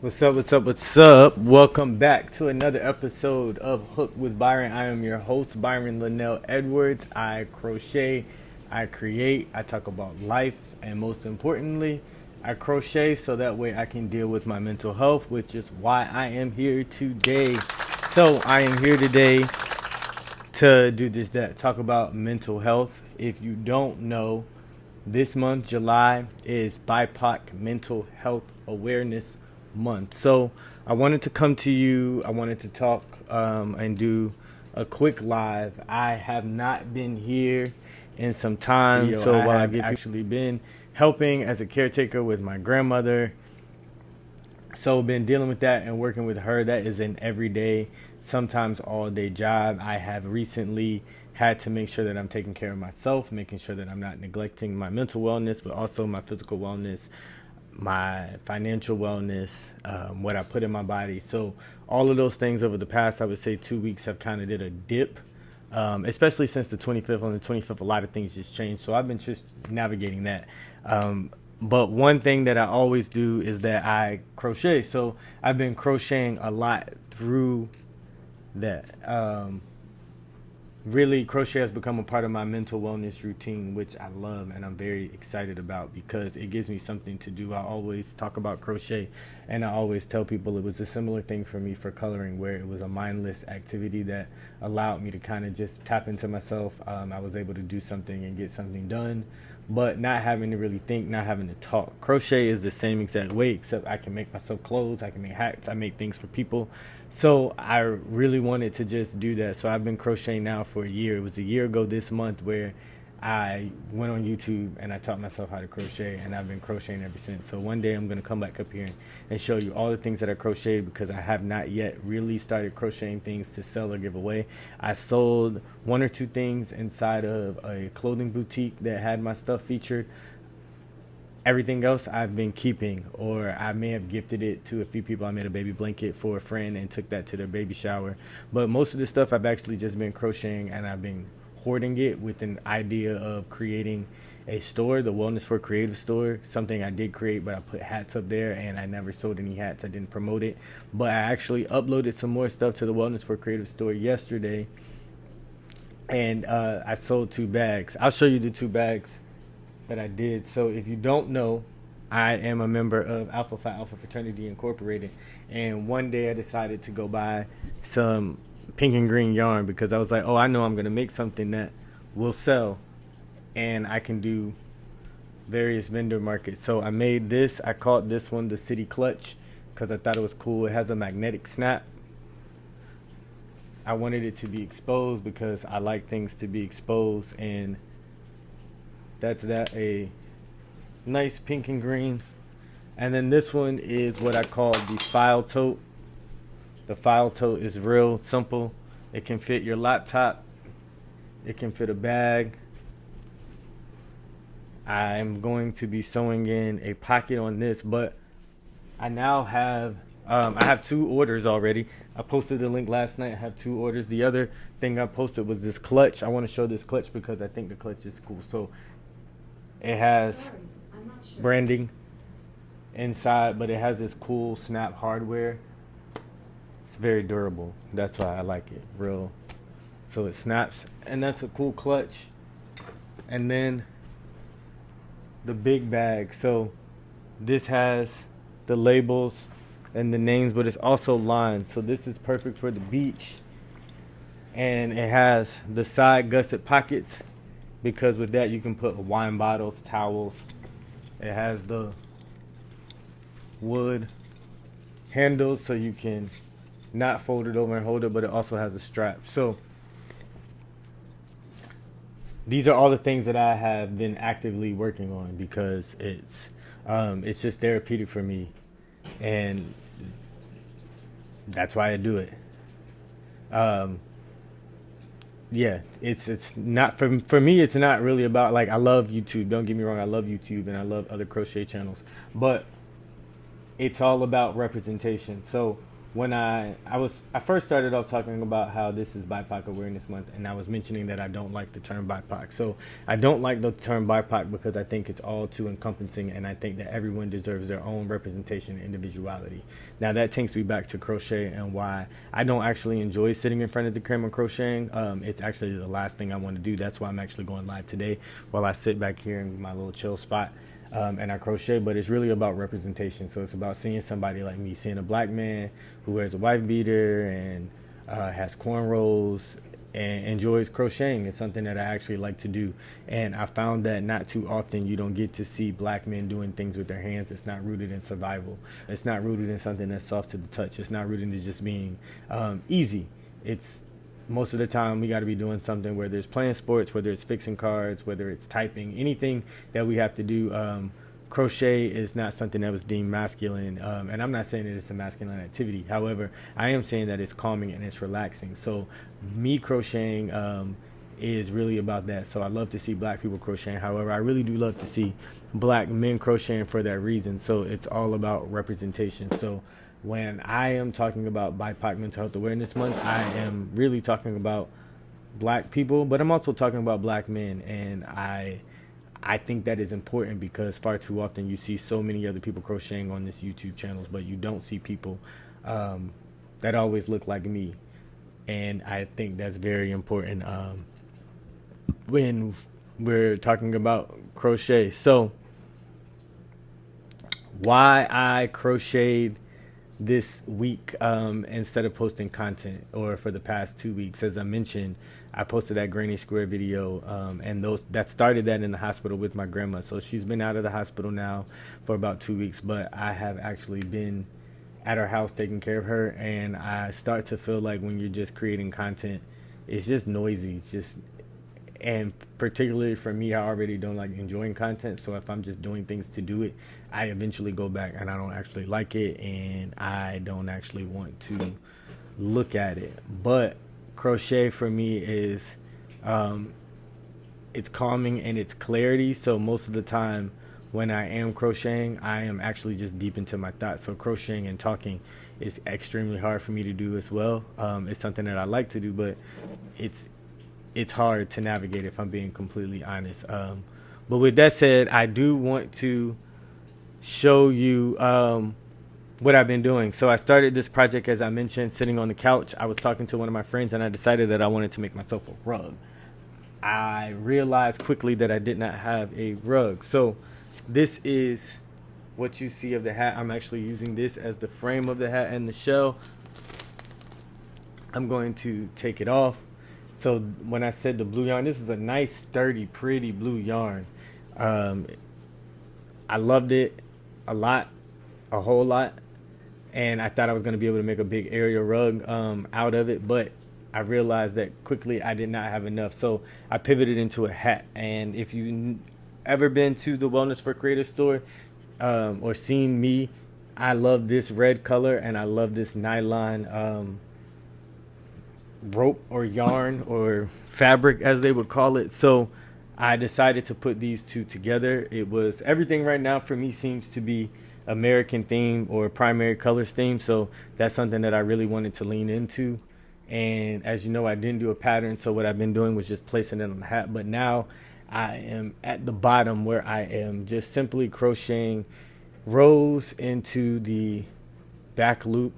What's up? What's up? What's up? Welcome back to another episode of Hook with Byron. I am your host, Byron Linnell Edwards. I crochet, I create, I talk about life, and most importantly, I crochet so that way I can deal with my mental health, which is why I am here today. So, I am here today to do just that, talk about mental health. If you don't know, this month, July, is BIPOC Mental Health Awareness Month. So I wanted to come to you. I wanted to talk and do a quick live. I have not been here in some time, so I've actually been helping as a caretaker with my grandmother. So been dealing with that and working with her. That is an everyday, sometimes all day job. I have recently had to make sure that I'm taking care of myself, making sure that I'm not neglecting my mental wellness, but also my physical wellness, my financial wellness, what I put in my body. So all of those things over the past, I would say 2 weeks have kind of did a dip, especially since the 25th. On the 25th, a lot of things just changed. So I've been just navigating that. But one thing that I always do is that I crochet. So I've been crocheting a lot through that. Really, crochet has become a part of my mental wellness routine, which I love and I'm very excited about because it gives me something to do. I always talk about crochet and I always tell people it was a similar thing for me for coloring, where it was a mindless activity that allowed me to kind of just tap into myself. I was able to do something and get something done, but not having to really think, not having to talk. Crochet is the same exact way, except I can make myself clothes, I can make hats, I make things for people. So I really wanted to just do that. So I've been crocheting now for a year. It was a year ago this month where I went on YouTube and I taught myself how to crochet, and I've been crocheting ever since. So one day I'm going to come back up here and show you all the things that I crocheted, because I have not yet really started crocheting things to sell or give away. I sold one or two things inside of a clothing boutique that had my stuff featured. Everything else I've been keeping, or I may have gifted it to a few people. I made a baby blanket for a friend and took that to their baby shower. But most of the stuff I've actually just been crocheting, and I've been hoarding it with an idea of creating a store, the Wellness for Creative store, something I did create, but I put hats up there and I never sold any hats. I didn't promote it, but I actually uploaded some more stuff to the Wellness for Creative store yesterday, and I sold 2 bags. I'll show you the 2 bags that I did. So if you don't know, I am a member of Alpha Phi Alpha Fraternity Incorporated, and one day I decided to go buy some pink and green yarn because I was like, oh, I know I'm going to make something that will sell and I can do various vendor markets. So I made this. I called this one the City Clutch because I thought it was cool. It has a magnetic snap. I wanted it to be exposed because I like things to be exposed, and that's that, a nice pink and green. And then this one is what I call the file tote. The file tote is real simple. It can fit your laptop. It can fit a bag. I'm going to be sewing in a pocket on this, but I now have I have 2 orders already. I posted the link last night. I have 2 orders. The other thing I posted was this clutch. I want to show this clutch because I think the clutch is cool. So it has branding inside, but it has this cool snap hardware. It's very durable. That's why I like it. Real. So it snaps, and that's a cool clutch. And then the big bag. So this has the labels and the names, but it's also lined. So this is perfect for the beach. And it has the side gusset pockets, because with that you can put wine bottles, towels. It has the wood handles so you can not fold it over and hold it, but it also has a strap. So these are all the things that I have been actively working on because it's just therapeutic for me, and that's why I do it. Yeah, it's not for me. It's not really about, like, I love YouTube. Don't get me wrong. I love YouTube and I love other crochet channels, but it's all about representation. So when I first started off talking about how this is BIPOC Awareness Month, and I was mentioning that I don't like the term BIPOC. So I don't like the term BIPOC because I think it's all too encompassing, and I think that everyone deserves their own representation and individuality. Now that takes me back to crochet and why I don't actually enjoy sitting in front of the camera crocheting. It's actually the last thing I want to do. That's why I'm actually going live today while I sit back here in my little chill spot. And I crochet, but it's really about representation. So it's about seeing somebody like me, seeing a black man who wears a wife beater and has cornrows and enjoys crocheting. It's something that I actually like to do. And I found that not too often you don't get to see black men doing things with their hands. It's not rooted in survival. It's not rooted in something that's soft to the touch. It's not rooted in just being easy. It's most of the time we got to be doing something, whether it's playing sports, whether it's fixing cards, whether it's typing, anything that we have to do. Crochet is not something that was deemed masculine, and I'm not saying that it's a masculine activity. However, I am saying that it's calming and it's relaxing. So me crocheting is really about that. So I love to see black people crocheting. However, I really do love to see black men crocheting for that reason. So it's all about representation. So when I am talking about BIPOC Mental Health Awareness Month, I am really talking about black people, but I'm also talking about black men. And I think that is important because far too often you see so many other people crocheting on this YouTube channels, but you don't see people that always look like me. And I think that's very important when we're talking about crochet. So why I crocheted this week instead of posting content, or for the past 2 weeks, as I mentioned, I posted that granny square video, and that started that in the hospital with my grandma. So she's been out of the hospital now for about 2 weeks, but I have actually been at her house taking care of her, and I start to feel like when you're just creating content, it's just noisy. It's just, and particularly for me, I already don't like enjoying content. So if I'm just doing things to do it, I eventually go back and I don't actually like it, and I don't actually want to look at it. But crochet for me is it's calming and it's clarity. So most of the time when I am crocheting, I am actually just deep into my thoughts. So crocheting and talking is extremely hard for me to do as well. It's something that I like to do, but it's hard to navigate, if I'm being completely honest. But with that said, I do want to show you what I've been doing. So I started this project, as I mentioned, sitting on the couch. I was talking to one of my friends and I decided that I wanted to make myself a rug. I realized quickly that I did not have a rug. So this is what you see of the hat. I'm actually using this as the frame of the hat and the shell. I'm going to take it off. So when I said the blue yarn, this is a nice, sturdy, pretty blue yarn. I loved it a lot, a whole lot. And I thought I was going to be able to make a big area rug out of it. But I realized that quickly I did not have enough. So I pivoted into a hat. And if you ever been to the Wellness for Creators store or seen me, I love this red color and I love this nylon rope or yarn or fabric, as they would call it. So I decided to put these two together. It was everything right now for me seems to be American theme or primary colors theme. So that's something that I really wanted to lean into. And as you know, I didn't do a pattern. So what I've been doing was just placing it on the hat. But now I am at the bottom where I am just simply crocheting rows into the back loop.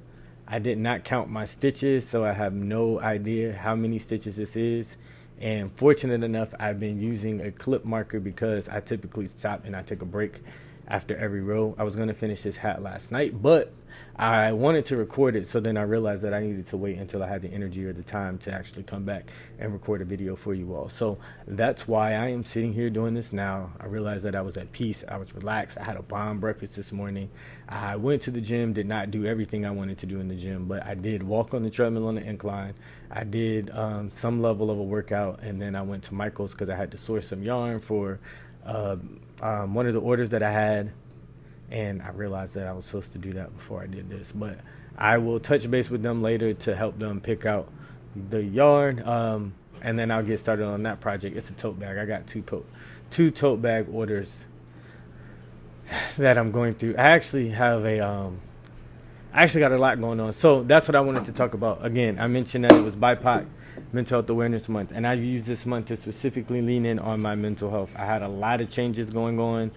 I did not count my stitches, so I have no idea how many stitches this is. And fortunate enough, I've been using a clip marker because I typically stop and I take a break after every row. I was going to finish this hat last night, but I wanted to record it. So then I realized that I needed to wait until I had the energy or the time to actually come back and record a video for you all. So that's why I am sitting here doing this now. I realized that I was at peace. I was relaxed. I had a bomb breakfast this morning. I went to the gym, did not do everything I wanted to do in the gym, but I did walk on the treadmill on the incline. I did some level of a workout, and then I went to Michael's because I had to source some yarn for one of the orders that I had. And I realized that I was supposed to do that before I did this. But I will touch base with them later to help them pick out the yarn. And then I'll get started on that project. It's a tote bag. I got two tote bag orders that I'm going through. I actually have I actually got a lot going on. So that's what I wanted to talk about. Again, I mentioned that it was BIPOC Mental Health Awareness Month, and I've used this month to specifically lean in on my mental health. I had a lot of changes going on.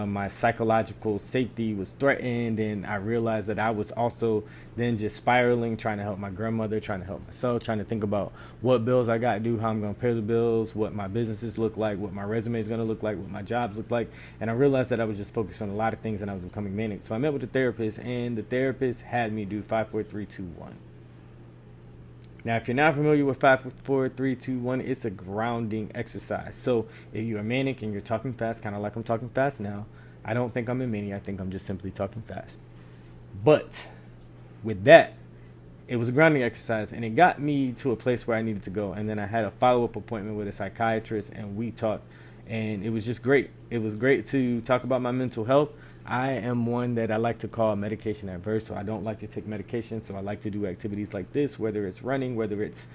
My psychological safety was threatened, and I realized that I was also then just spiraling, trying to help my grandmother, trying to help myself, trying to think about what bills I got to do, how I'm going to pay the bills, what my businesses look like, what my resume is going to look like, what my jobs look like. And I realized that I was just focused on a lot of things and I was becoming manic. So I met with a therapist, and the therapist had me do 5, 4, 3, 2, 1. Now, if you're not familiar with 5, 4, 3, 2, 1, it's a grounding exercise. So if you're manic and you're talking fast, kind of like I'm talking fast now, I don't think I'm a mania. I think I'm just simply talking fast. But with that, it was a grounding exercise, and it got me to a place where I needed to go. And then I had a follow-up appointment with a psychiatrist, and we talked, and it was just great. It was great to talk about my mental health. I am one that I like to call medication adverse, so I don't like to take medication. So I like to do activities like this, whether it's running, whether it's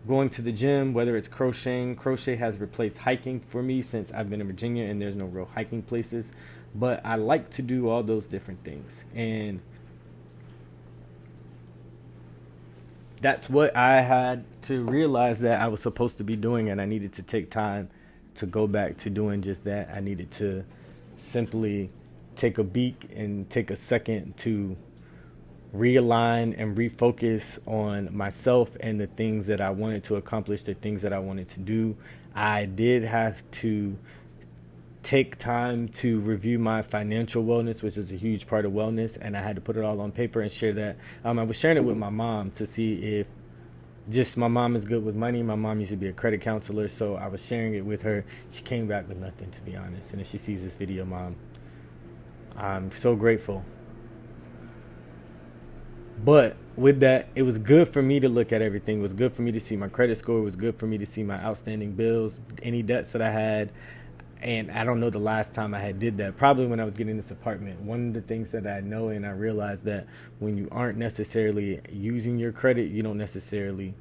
going to the gym, whether it's crocheting. Crochet has replaced hiking for me since I've been in Virginia and there's no real hiking places. But I like to do all those different things. And that's what I had to realize that I was supposed to be doing, and I needed to take time to go back to doing just that. I needed to simply take a beat and take a second to realign and refocus on myself and the things that I wanted to accomplish, the things that I wanted to do. I did have to take time to review my financial wellness, which is a huge part of wellness, and I had to put it all on paper and share that. I was sharing it with my mom to see if just my mom is good with money. My mom used to be a credit counselor, so I was sharing it with her. She came back with nothing, to be honest. And if she sees this video, Mom, I'm so grateful. But with that, it was good for me to look at everything. It was good for me to see my credit score. It was good for me to see my outstanding bills, any debts that I had. And I don't know the last time I had did that. Probably when I was getting this apartment. One of the things that I know, and I realized that when you aren't necessarily using your credit, you don't necessarily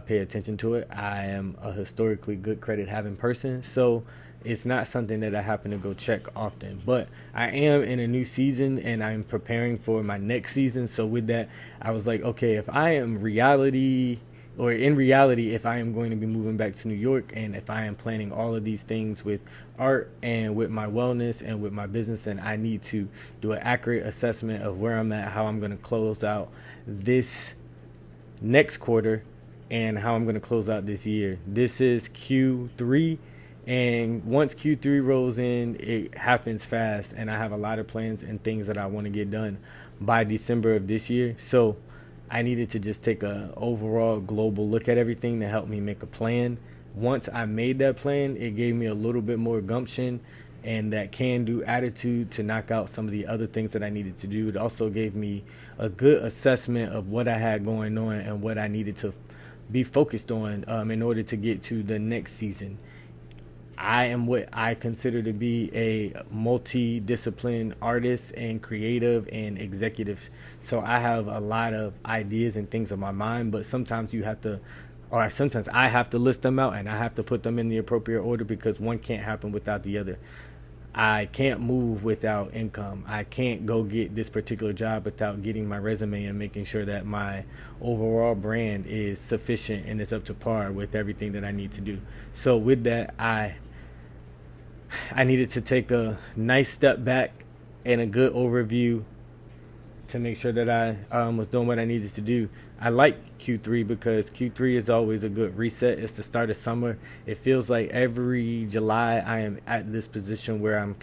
pay attention to it. I am a historically good credit having person, so it's not something that I happen to go check often. But I am in a new season, and I'm preparing for my next season. So with that, I was like, okay, if I am in reality, if I am going to be moving back to New York, and if I am planning all of these things with art and with my wellness and with my business, and I need to do an accurate assessment of where I'm at, how I'm going to close out this next quarter, and how I'm going to close out this year. This is Q3. And once Q3 rolls in, it happens fast. And I have a lot of plans and things that I want to get done by December of this year. So I needed to just take a overall global look at everything to help me make a plan. Once I made that plan, it gave me a little bit more gumption and that can-do attitude to knock out some of the other things that I needed to do. It also gave me a good assessment of what I had going on and what I needed to be focused on in order to get to the next season. I am what I consider to be a multi-discipline artist and creative and executive. So I have a lot of ideas and things in my mind, but sometimes sometimes I have to list them out and I have to put them in the appropriate order because one can't happen without the other. I can't move without income. I can't go get this particular job without getting my resume and making sure that my overall brand is sufficient and is up to par with everything that I need to do. So with that, I needed to take a nice step back and a good overview to make sure that I was doing what I needed to do. I like Q3 because Q3 is always a good reset. It's the start of summer. It feels like every July I am at this position where I'm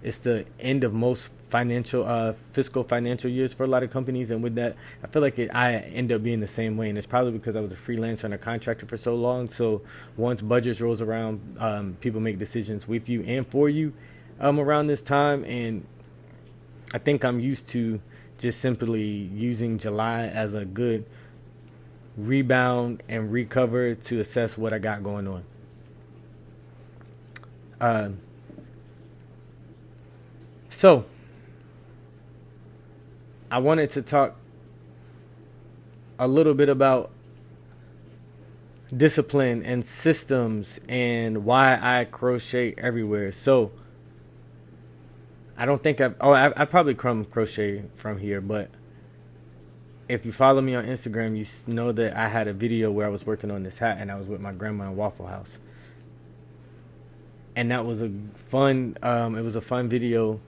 it's the end of most fiscal financial years for a lot of companies. And with that, I feel like I end up being the same way. And it's probably because I was a freelancer and a contractor for so long. So once budgets rolls around, people make decisions with you and for you around this time. And I think I'm used to just simply using July as a good rebound and recover to assess what I got going on. So I wanted to talk a little bit about discipline and systems and why I crochet everywhere. So I don't think I probably crochet from here, but if you follow me on Instagram, you know that I had a video where I was working on this hat and I was with my grandma in Waffle House. And that was a fun, it was a fun video.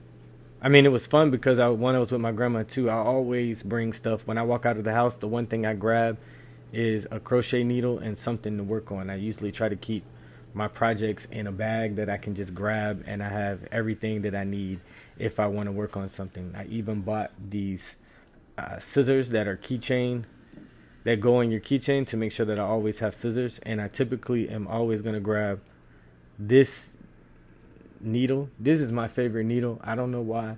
I mean, it was fun because I was with my grandma too. I always bring stuff. When I walk out of the house, the one thing I grab is a crochet needle and something to work on. I usually try to keep my projects in a bag that I can just grab, and I have everything that I need if I want to work on something. I even bought these scissors that are keychain, that go in your keychain, to make sure that I always have scissors. And I typically am always going to grab this needle. This is my favorite needle. I don't know why.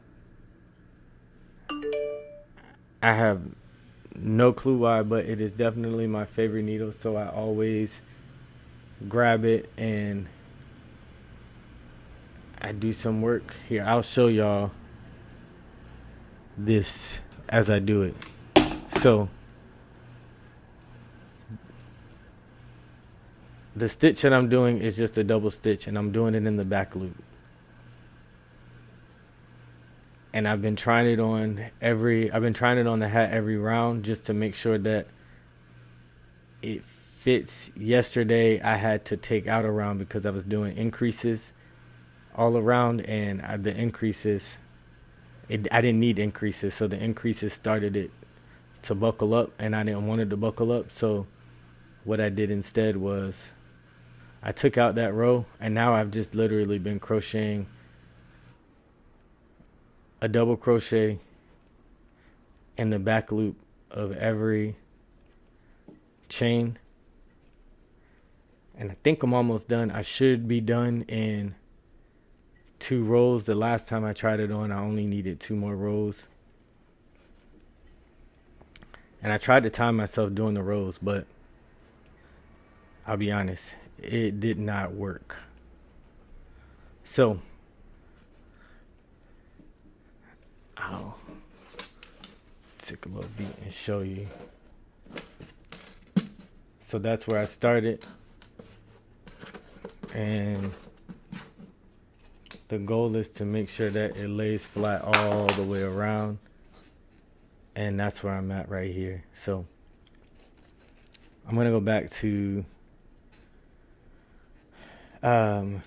I have no clue why, but it is definitely my favorite needle. So I always grab it and I do some work. Here, I'll show y'all this as I do it. So the stitch that I'm doing is just a double stitch, and I'm doing it in the back loop. And I've been trying it on the hat every round just to make sure that it fits. Yesterday I had to take out a round because I was doing increases all around, and the increases, I didn't need increases, so the increases started it to buckle up, and I didn't want it to buckle up. So what I did instead was I took out that row, and now I've just literally been crocheting a double crochet in the back loop of every chain. And I think I'm almost done. I should be done in 2 rows. The last time I tried it on, I only needed 2 more rows. And I tried to time myself doing the rows, but I'll be honest, it did not work. So I'll take a little beat and show you. So that's where I started, and the goal is to make sure that it lays flat all the way around, and that's where I'm at right here. So I'm gonna go back to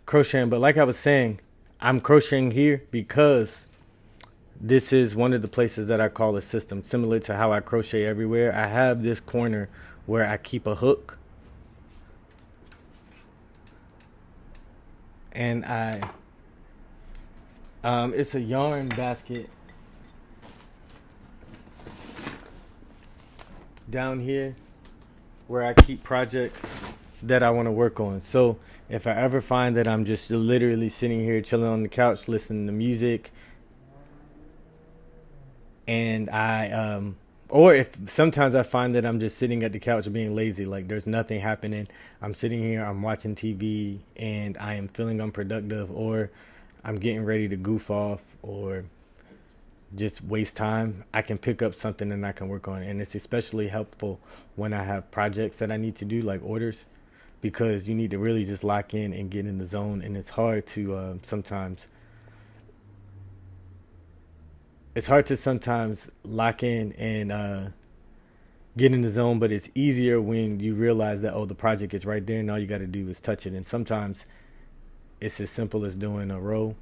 crocheting, but like I was saying, I'm crocheting here because this is one of the places that I call a system, similar to how I crochet everywhere. I have this corner where I keep a hook, and it's a yarn basket down here where I keep projects that I want to work on. So if I ever find that I'm just literally sitting here chilling on the couch listening to music, and or if sometimes I find that I'm just sitting at the couch being lazy, like there's nothing happening, I'm sitting here, I'm watching TV, and I am feeling unproductive, or I'm getting ready to goof off or just waste time, I can pick up something and I can work on it. And it's especially helpful when I have projects that I need to do, like orders, because you need to really just lock in and get in the zone. And it's hard to sometimes lock in and get in the zone, but it's easier when you realize that, oh, the project is right there and all you got to do is touch it. And sometimes it's as simple as doing a row.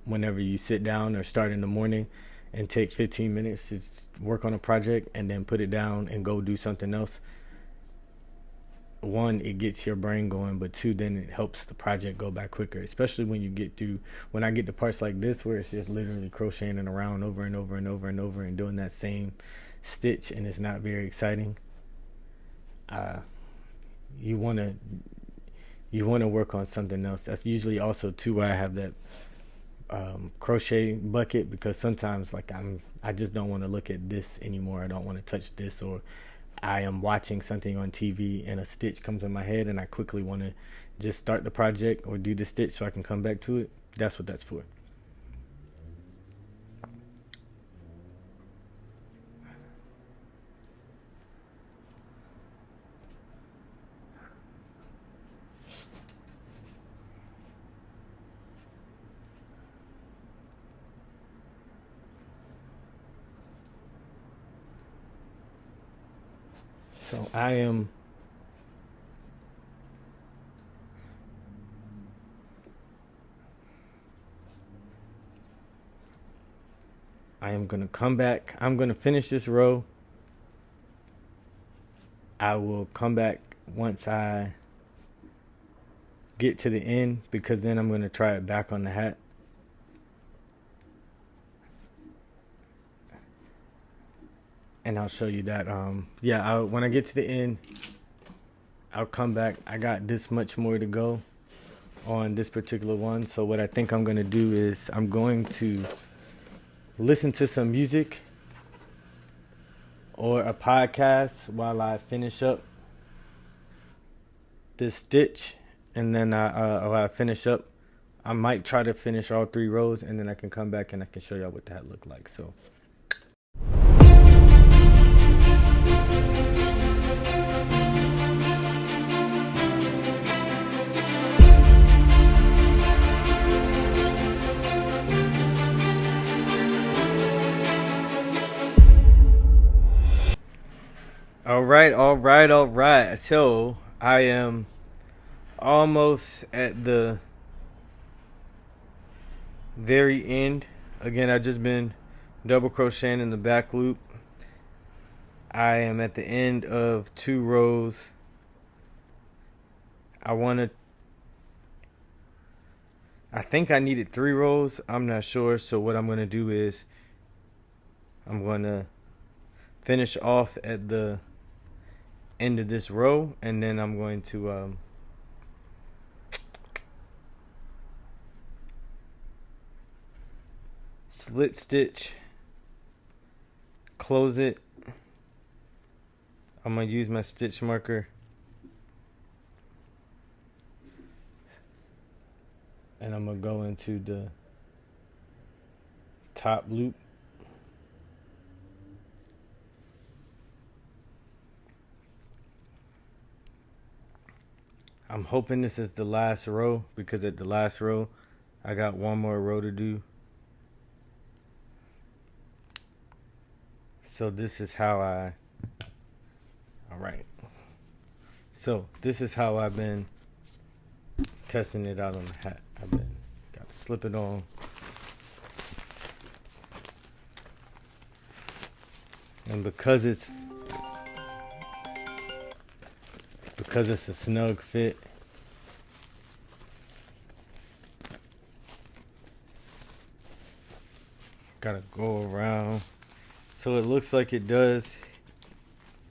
Whenever you sit down or start in the morning and take 15 minutes to work on a project and then put it down and go do something else. 1, it gets your brain going, but 2, then it helps the project go by quicker, especially when I get to parts like this where it's just literally crocheting around over and over and over and over and doing that same stitch, and it's not very exciting. You want to work on something else. That's usually also too why I have that crochet bucket, because sometimes like I just don't want to look at this anymore. I don't want to touch this, or I am watching something on TV and a stitch comes in my head and I quickly want to just start the project or do the stitch so I can come back to it. That's what that's for. So I am gonna come back. I'm gonna finish this row. I will come back once I get to the end, because then I'm gonna try it back on the hat. And I'll show you that. When I get to the end, I'll come back. I got this much more to go on this particular one. So what I think I'm gonna do is I'm going to listen to some music or a podcast while I finish up this stitch, and then while I finish up, I might try to finish all 3 rows, and then I can come back and I can show y'all what that look like. So all right. So I am almost at the very end. Again, I've just been double crocheting in the back loop. I am at the end of 2 rows. I think I needed 3 rows. I'm not sure. So what I'm going to do is I'm going to finish off at the end of this row, and then I'm going to slip stitch, close it. I'm going to use my stitch marker and I'm going to go into the top loop. I'm hoping this is the last row, because at the last row I got 1 more row to do. So this is how So this is how I've been testing it out on the hat. I've been got to slip it on. And because it's a snug fit, gotta go around. So it looks like it does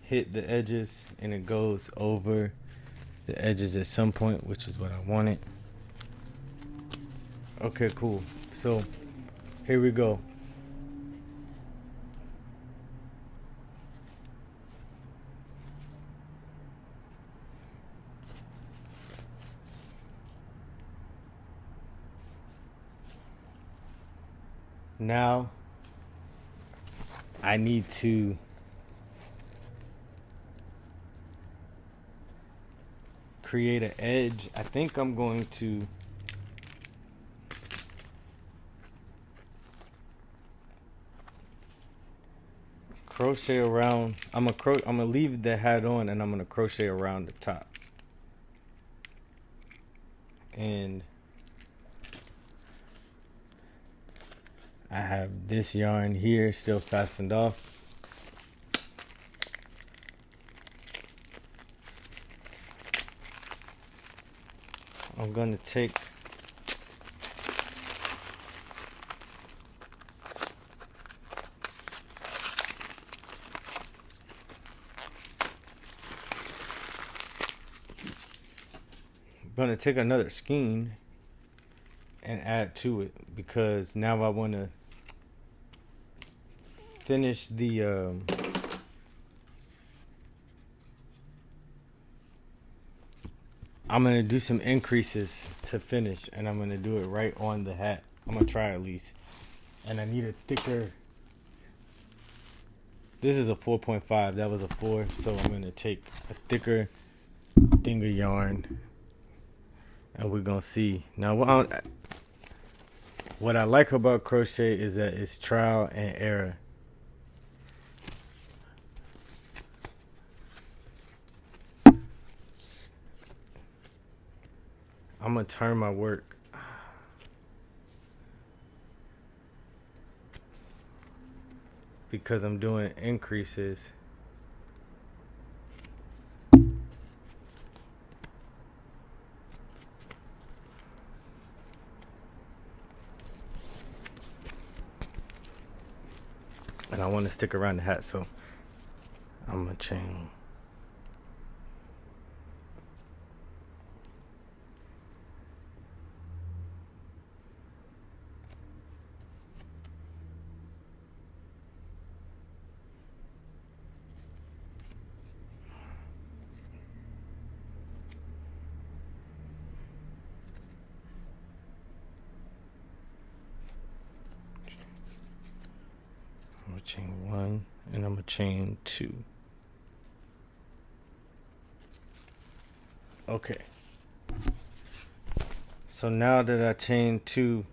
hit the edges, and it goes over the edges at some point, which is what I wanted. Okay, cool. So here we go. Now I need to create an edge. I think I'm going to crochet around. I'm gonna leave the hat on, and I'm gonna crochet around the top. And I have this yarn here still fastened off. I'm gonna take another skein and add to it, because now I want to finish the I'm going to do some increases to finish, and I'm going to do it right on the hat. I'm going to try at least. And I need a thicker. This is a 4.5. That was a 4. So I'm going to take a thicker thing of yarn, and we're going to see. Now, what I like about crochet is that it's trial and error. I'm gonna turn my work because I'm doing increases. And I want to stick around the hat, so I'm gonna chain. I'm gonna chain 1 and I'm gonna chain 2. Okay. So now that I chained 2,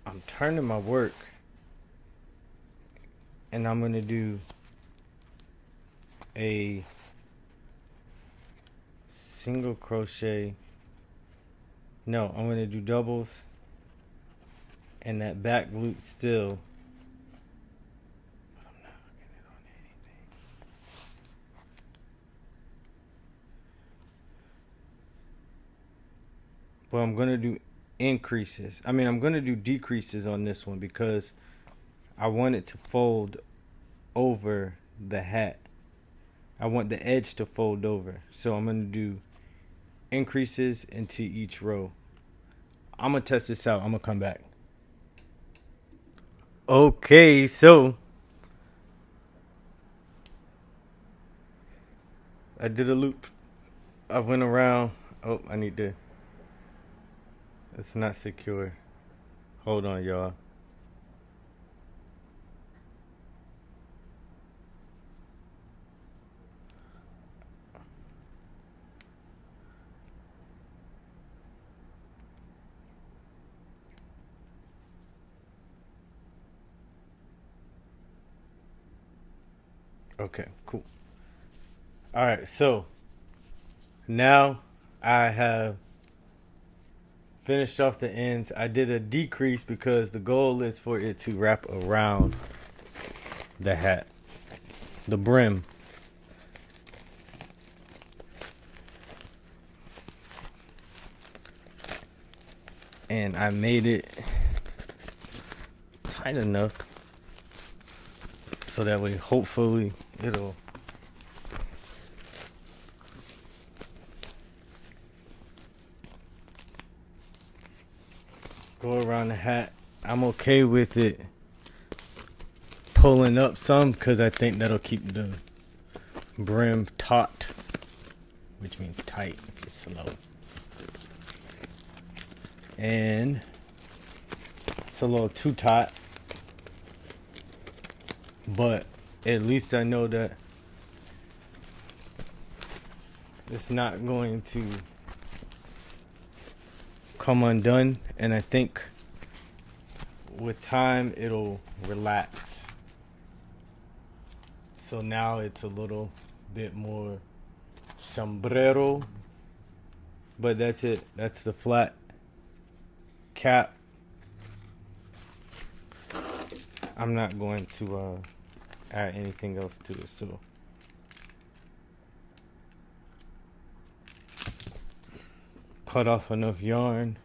I'm turning my work and I'm gonna do a single crochet. No, I'm gonna do doubles and that back loop still. I'm not hooking it on anything. But I'm gonna do increases. I'm gonna do decreases on this one because I want it to fold over the hat. I want the edge to fold over. So I'm gonna do increases into each row. I'm gonna test this out. I'm gonna come back. Okay, so I did a loop. I went around. Oh, I need to. It's not secure. Hold on, y'all. Okay, cool. All right, so now I have finished off the ends. I did a decrease because the goal is for it to wrap around the hat, the brim. And I made it tight enough so that way hopefully it'll go around the hat. I'm okay with it pulling up some because I think that'll keep the brim taut, which means tight if you're slow. And it's a little too tight, but at least I know that it's not going to come undone, and I think with time it'll relax. So now it's a little bit more sombrero, but that's it. That's the flat cap. I'm not going to add anything else to it, so cut off enough yarn.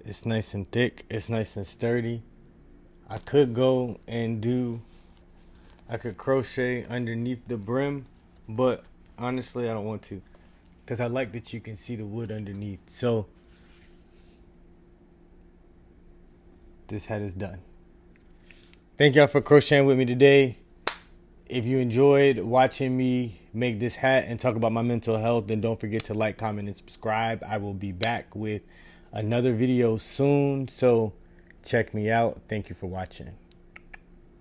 It's nice and thick. It's nice and sturdy. I could go and I could crochet underneath the brim, but honestly I don't want to because I like that you can see the wood underneath. So this hat is done. Thank y'all for crocheting with me today. If you enjoyed watching me make this hat and talk about my mental health, then don't forget to like, comment, and subscribe. I will be back with another video soon, so check me out. Thank you for watching.